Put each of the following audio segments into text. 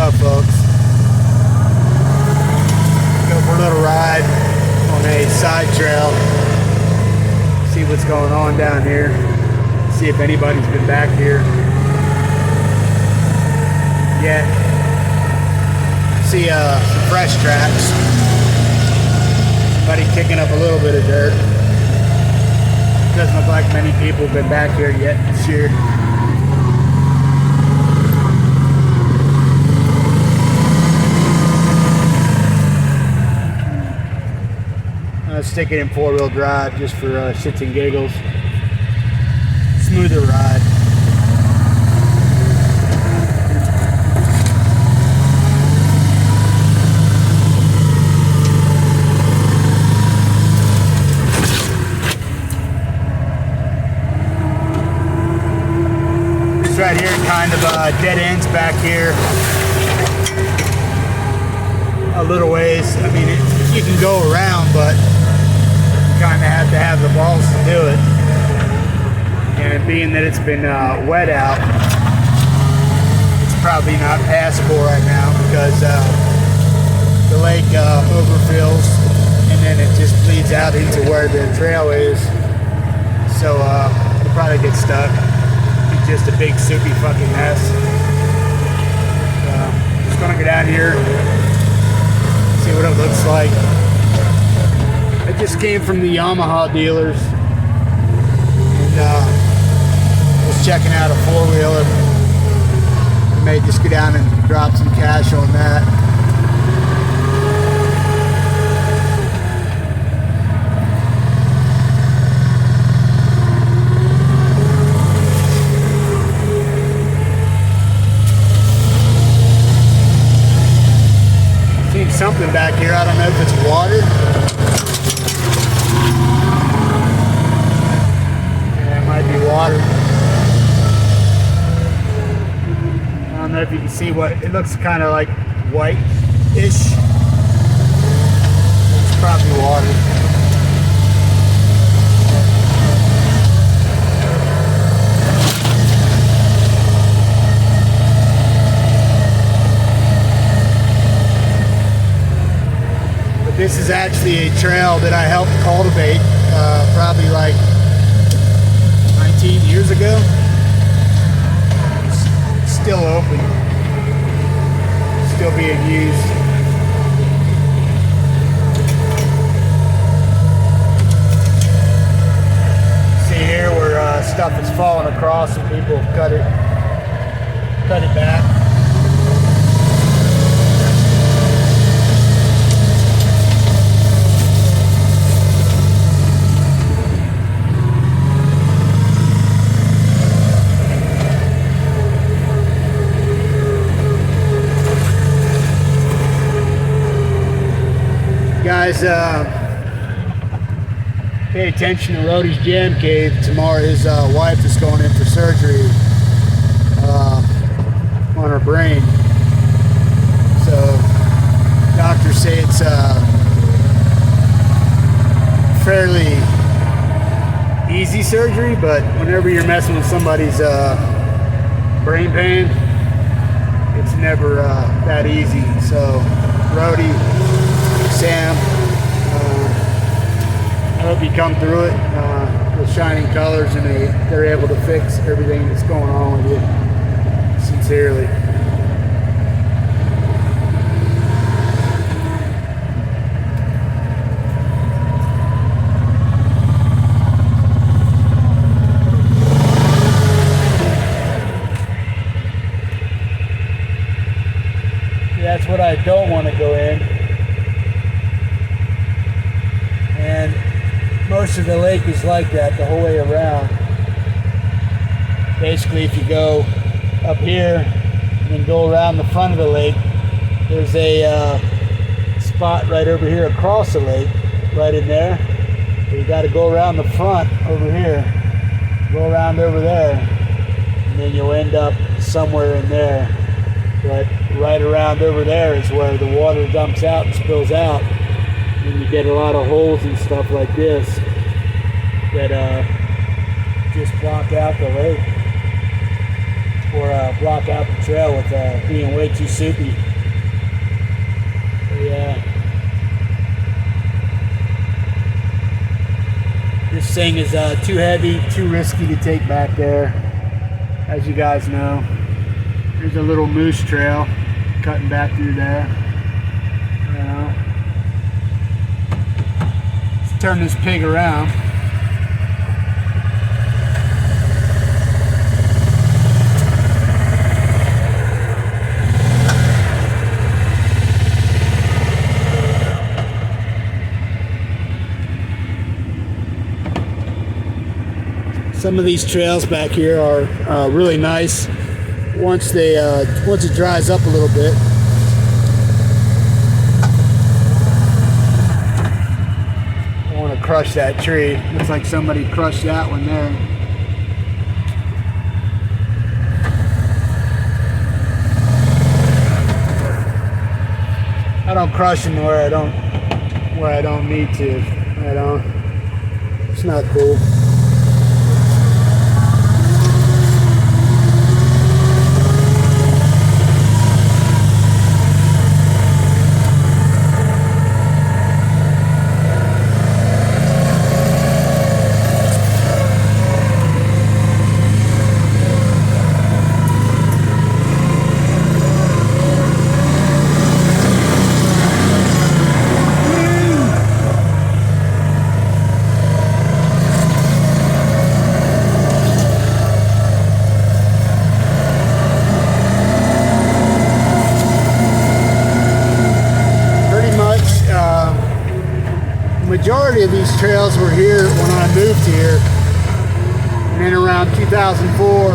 up, folks? Go for a little ride on a side trail. See what's going on down here. See if anybody's been back here yet. See some fresh tracks. Somebody kicking up a little bit of dirt. Doesn't look like many people have been back here yet this year. Stick it in 4-wheel drive just for shits and giggles. Smoother ride. This right here kind of dead ends back here. A little ways. I mean, you can go around, but kind of have to have the balls to do it. And being that it's been wet out, it's probably not passable right now because the lake overfills and then it just bleeds out into where the trail is. So you'll probably get stuck. It's just a big soupy fucking mess. Just gonna get out here, see what it looks like. I just came from the Yamaha dealers and was checking out a 4-wheeler. I may just go down and drop some cash on that. Seen something back here. I don't know if it's water. Water. I don't know if you can see what it looks kind of like, white-ish. It's probably water. But this is actually a trail that I helped cultivate probably like 19 years ago. It's still open, still being used. See here where stuff is falling across and people have cut it back. Guys, pay attention to Rhodey's Jam Cave. Tomorrow his wife is going in for surgery on her brain. So doctors say it's fairly easy surgery, but whenever you're messing with somebody's brain pain, it's never that easy. So Rhodey, Sam, I hope you come through it with shining colors and they're able to fix everything that's going on with you. Sincerely. That's what I don't want to go in. And most of the lake is like that the whole way around. Basically, if you go up here and then go around the front of the lake, there's a spot right over here across the lake, right in there. So you got to go around the front over here, go around over there, and then you'll end up somewhere in there. But right around over there is where the water dumps out and spills out. And you get a lot of holes and stuff like this that just block out the lake. or block out the trail with being way too soupy. But yeah. This thing is too heavy, too risky to take back there, as you guys know. There's a little moose trail cutting back through there. You know. Let's turn this pig around. Some of these trails back here are really nice once it dries up a little bit. I want to crush that tree. Looks like somebody crushed that one there. I don't crush them where I don't need to. I don't. It's not cool. Majority of these trails were here when I moved here, and then around 2004,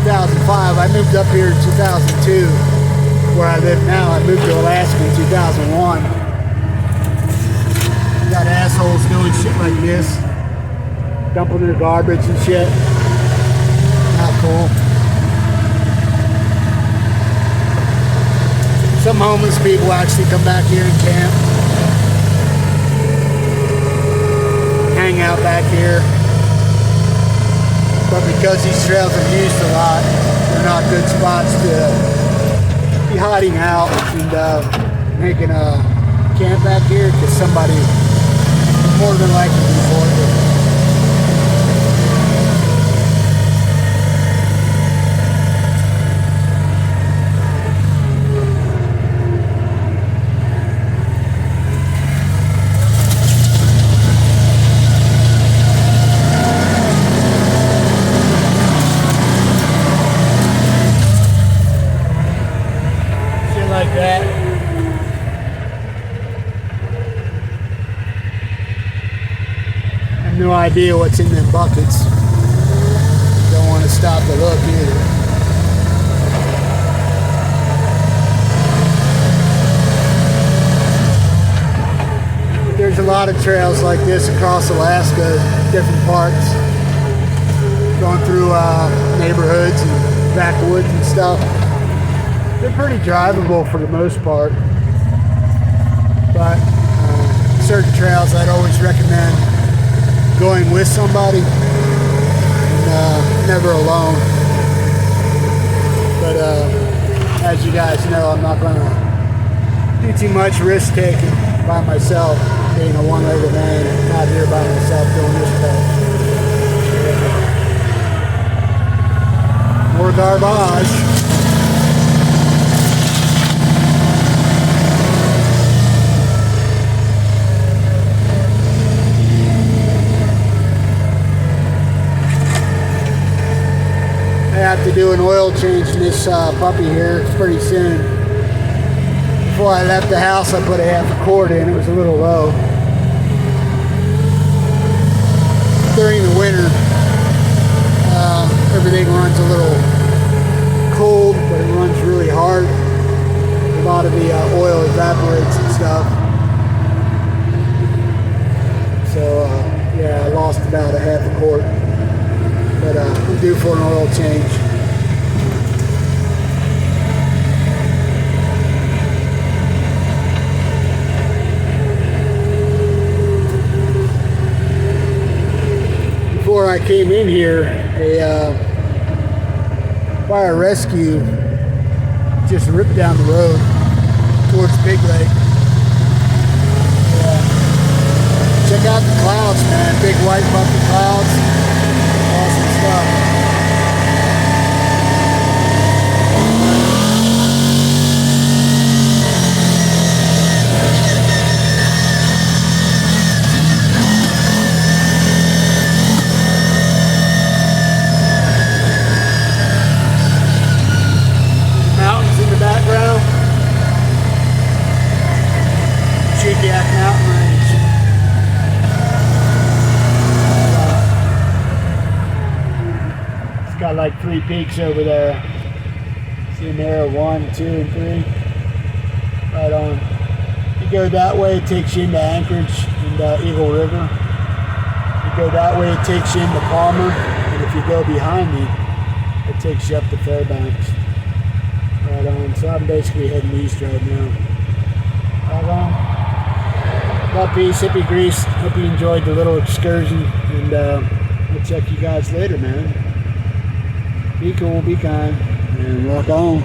2005, I moved up here in 2002, where I live now. I moved to Alaska in 2001. Got assholes doing shit like this, dumping their garbage and shit. Not cool. Some homeless people actually come back here and camp. Hang out back here, but because these trails are used a lot, they're not good spots to be hiding out and making a camp back here, because somebody more than likely to report it. No idea what's in them buckets. Don't want to stop to look either. There's a lot of trails like this across Alaska, different parts, going through neighborhoods and backwoods and stuff. They're pretty drivable for the most part, but certain trails I'd always recommend going with somebody, and never alone. But as you guys know, I'm not going to do too much risk taking by myself, being a one-legged man, out here by myself doing this stuff. More garbage. I have to do an oil change in this puppy here pretty soon. Before I left the house, I put a half a quart in. It was a little low. During the winter, everything runs a little cold, but it runs really hard. A lot of the oil evaporates and stuff. So yeah, I lost about a half a quart. But I'm due for an oil change. Before I came in here, a fire rescue just ripped down the road towards Big Lake. Yeah. Check out the clouds, man. Big white bumpy clouds. Awesome stuff. Mountain range. It's got like 3 peaks over there. See them there, 1, 2, and 3. Right on. If you go that way, it takes you into Anchorage and Eagle River. If you go that way, it takes you into Palmer. And if you go behind me, it takes you up to Fairbanks. Right on. So I'm basically heading east right now. Right on. Well, peace, hippie grease. Hope you enjoyed the little excursion, and we'll check you guys later, man. Be cool, be kind, and rock on.